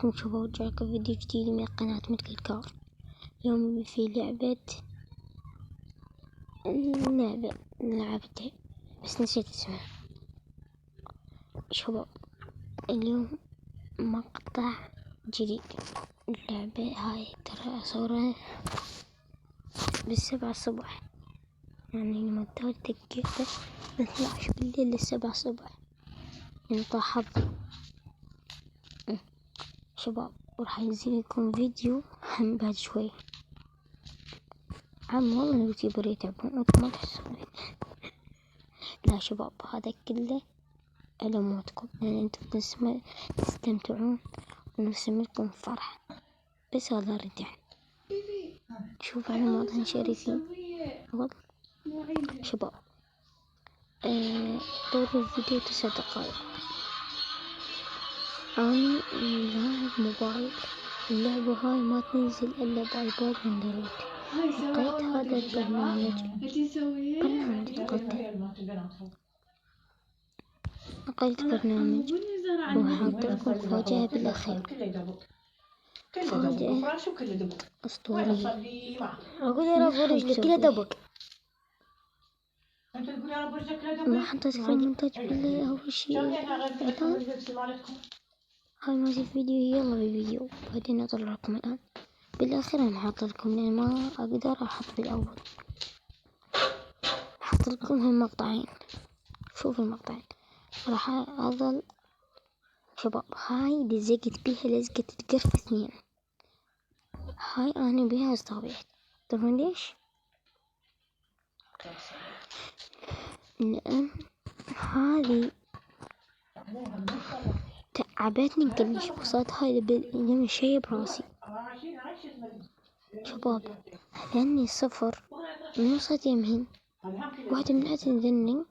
عليكم شباب، رجعلكم فيديو جديد من قناة مثل كار. اليوم في لعبة لعبتها بس نسيت اسمها. شباب اليوم مقطع جديد. اللعبة هاي ترى أصورها بالسبعة الصبح، يعني لما تودك كده من 12 بالليل للسبعة الصبح، يعني حظ شباب. وراح ينزل لكم فيديو هم بعد شوي. والله اليوتيوبر يتعبون وانتم ما تحسون. لا شباب، هذا كله على موتكم، يعني انتم تستمتعون ونرسم لكم فرح. بس هذا رجع شوف على موضوع شريفين شباب. طول الفيديو 9 دقائق. أنا لاعب موبايل، اللعبة هاي ما تنزل إلا بايباد اندرويد. لقيت هذا البرنامج لقيت برنامج وحاط لكم مفاجأة بالأخير، مفاجأة أسطورية. أقول يا رب رجلي كلها دبك. ما حطيت لكم مونتاج بالله أول شي إعلان. هاي ما في فيديو، يلا بالفيديو بعدين أطلع لكم الآن. بالآخر أنا حاط لكم لأن ما أقدر أحط بالأول. حاط لكم هالمقطعين، شوفوا المقطعين. راح أظل شباب. هاي لزقت بيها لزقة القرفة 2. هاي أنا بيها استغبيت. تدرون ليش؟ لأن هذه تعبتني كلش. وصلت هاي لما شي براسي شباب، لأني صفر من وصلت يمهن. واحدة من الناس تذني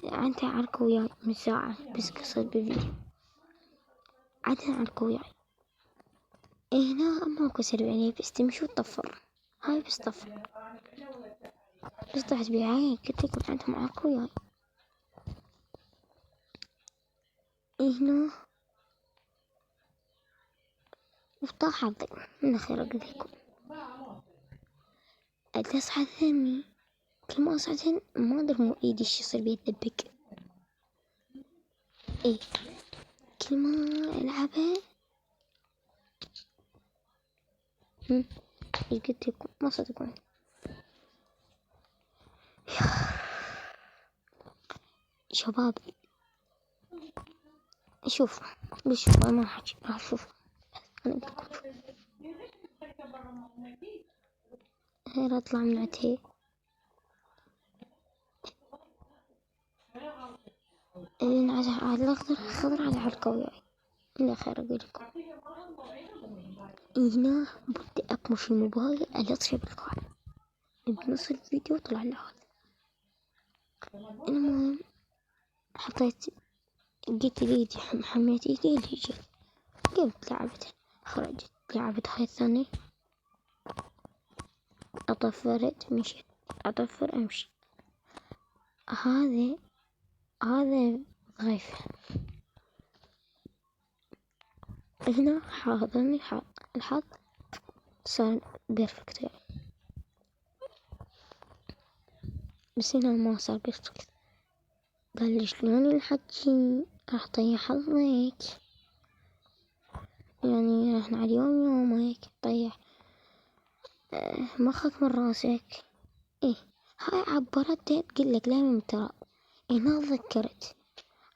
عنتها عركوا وياي من ساعة بس قصد بالفيديو. عدها عركوا وياي هنا ما كسر يعني، بس تمشي وتطفر. هاي بس طفر بس طلعت بيعاي. قلت لكم عندهم عركوا وياي هنا وطاح حظي من خير. أقول لكم أصعد ثاني، كل ما أصعد ما أدري مو إيدي إيش يصير بيتدبك. إيه كل ما ألعبها إيش قلت لكم ما صدقون. شباب شوف بشوف أنا حاجة أشوف. أنا أقول لكم هير أطلع من عتيه. اللي على الأخضر خضر على العرقوي. إلى خير أقول لكم هنا بدي أقمش الموبايل على أطيب القاع. بنص الفيديو طلع له هذا. المهم حطيت جيت ايدي حميت ايدي اللي جيت قمت لعبتها. خرجت لعبت هاي الثانية. أطفرت مشيت أطفر أمشي. هذا غيف. هنا حاضرني الحظ صار بيرفكت يعني. بس هنا ما صار بيرفكت. قال لي شلون الحكي راح طيح حظك، يعني احنا على يومك طيح مخك من راسك. ايه هاي عبرتها تقولك لا من ترى. هنا ذكرت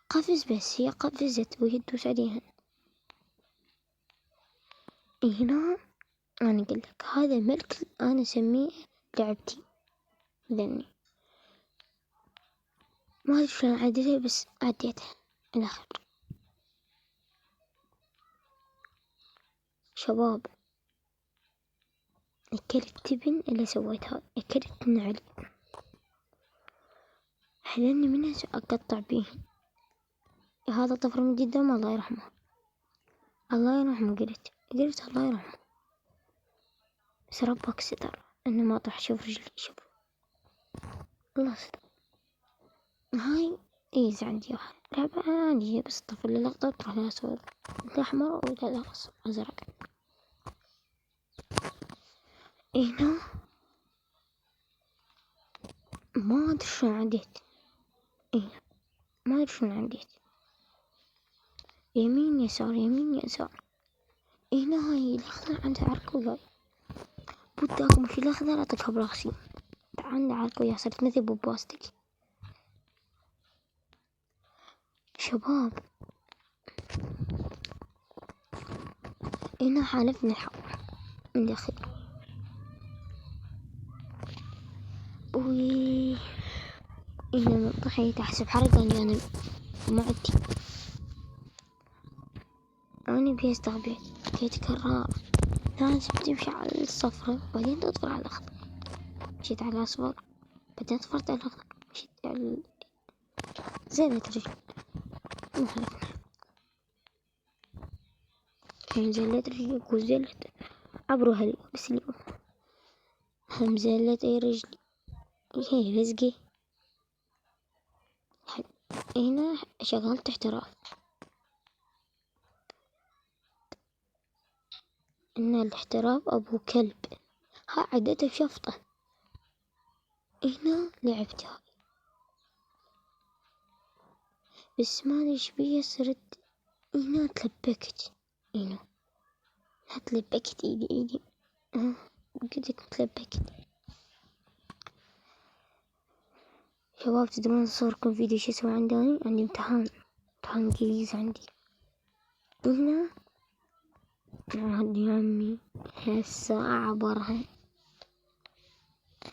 قفز، بس هي قفزت وهي تدوس عليها. هنا أنا أقولك هذا ملك أنا أسميه لعبتي، لأني ما أدري شلون عديتها بس عديتها الآخر. شباب أكلت تبن اللي سويتها، أكلت نعل حلني منها أقطع بيه. هذا طفر من قدام الله يرحمه، الله يرحمه. قلت الله يرحمه، بس ربك ستر إنه ما طاح. شوف رجلي، شوف الله ستر. هاي إيز عندي واحد لعبة عادية بس تطفي الأخضر تروح للأسود، الأحمر ولا الأزرق. هنا ما أدري شلون عديت، ما أدري شلون عديت، يمين يسار يمين يسار. هنا هاي الأخضر عندها عرق وياي، بداكم مش الأخضر أعطيكها براسي، عندها عرق وياي صرت مثل بوباستيك. شباب هنا حالفني الحظ من الأخير. هنا طحيت أحسب حركة إني أنا معدي، أنا بيستغبيت جيت كرار، لازم تمشي على الصفرة بعدين تطفر على الأخضر. مشيت على الأصفر بعدين طفرت على الأخضر، مشيت على زلت رجلي هم زلت رجلي وزلت عبروا هلي بس اليوم هم زلت اي رجلي هي رزقي. هنا شغلت احتراف، ان الاحتراف ابو كلب، ها عدته بشفطة. هنا لعبت هاي بس ما ادري ايش بيه صرت. هنا تلبكت، هنا تلبكت ايدي قدك تلبكت. شباب تدرون صوركم فيديو شو اسوي عندي امتحان انجليزي عندي. هنا عاد يا عمي هالساعة عبرها،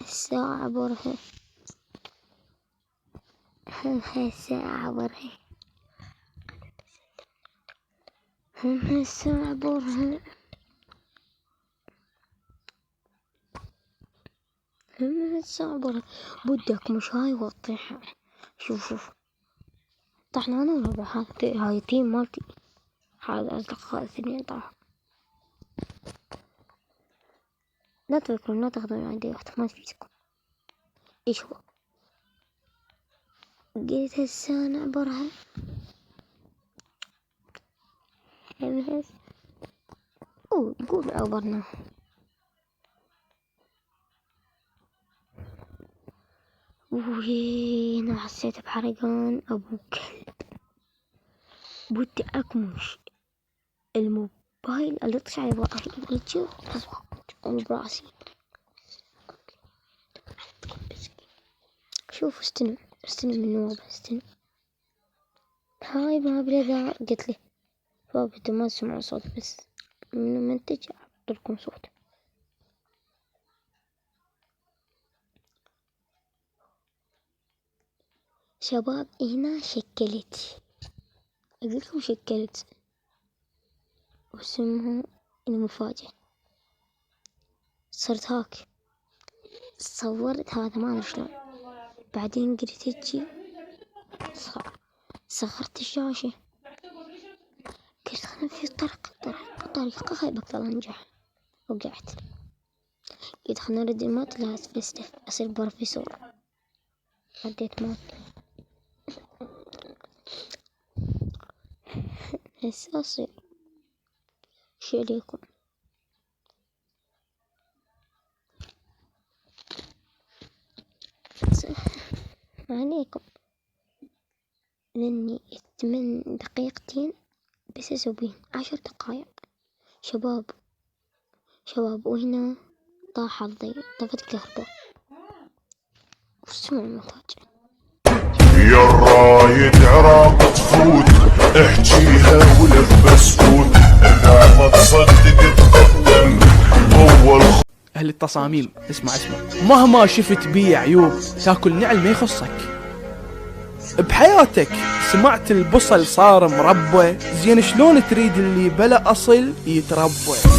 الساعة عبرها، هالساعة عبرها، هالساعة عبرها، هالساعة عبرها. بدك مش هاي وطيحة. شوف طحنا أنا وربع، هاي تيم مالتي، هذا أصدقاء اثنين طاحوا. لا تفكرون لا تاخذون عندي وقت ما تفيدكم. ايش هو قلت هسه نعبرها بس قول عبرنا. وين حسيت بحرقان ابو كلب، بدي اكمش الموبايل اللي طش على براسي براسي. شوف استلم من نوب، استلم هاي ما بلا قلت له شباب انتوا ما تسمعون صوت بس من المنتج اعطيكم صوت. شباب هنا شكلت، اقولكم شكلت واسمها المفاجأة. صرت هاك صورت هذا ما ادري شلون، بعدين قلت هيجي صغرت الشاشة، قلت خلنا في طريقة خير بقدر انجح، وقعت قلت خلنا نرد المات لا فلسفة اصير بروفيسور، رديت مات. هسه اصير شو عليكم عليكم لاني 8 دقيقتين بس اسويهن 10 دقايق. شباب وهنا طاح حظي طفت الكهرباء وسمع المفاجأة. يا الرايد عراق تفوت احجيها ولبس فوت اذا ما تصدق تقدم اول. أهل التصاميم اسمع مهما شفت بيه عيوب تاكل نعل ما يخصك بحياتك. سمعت البصل صار مربى، زين شلون تريد اللي بلا أصل يتربى؟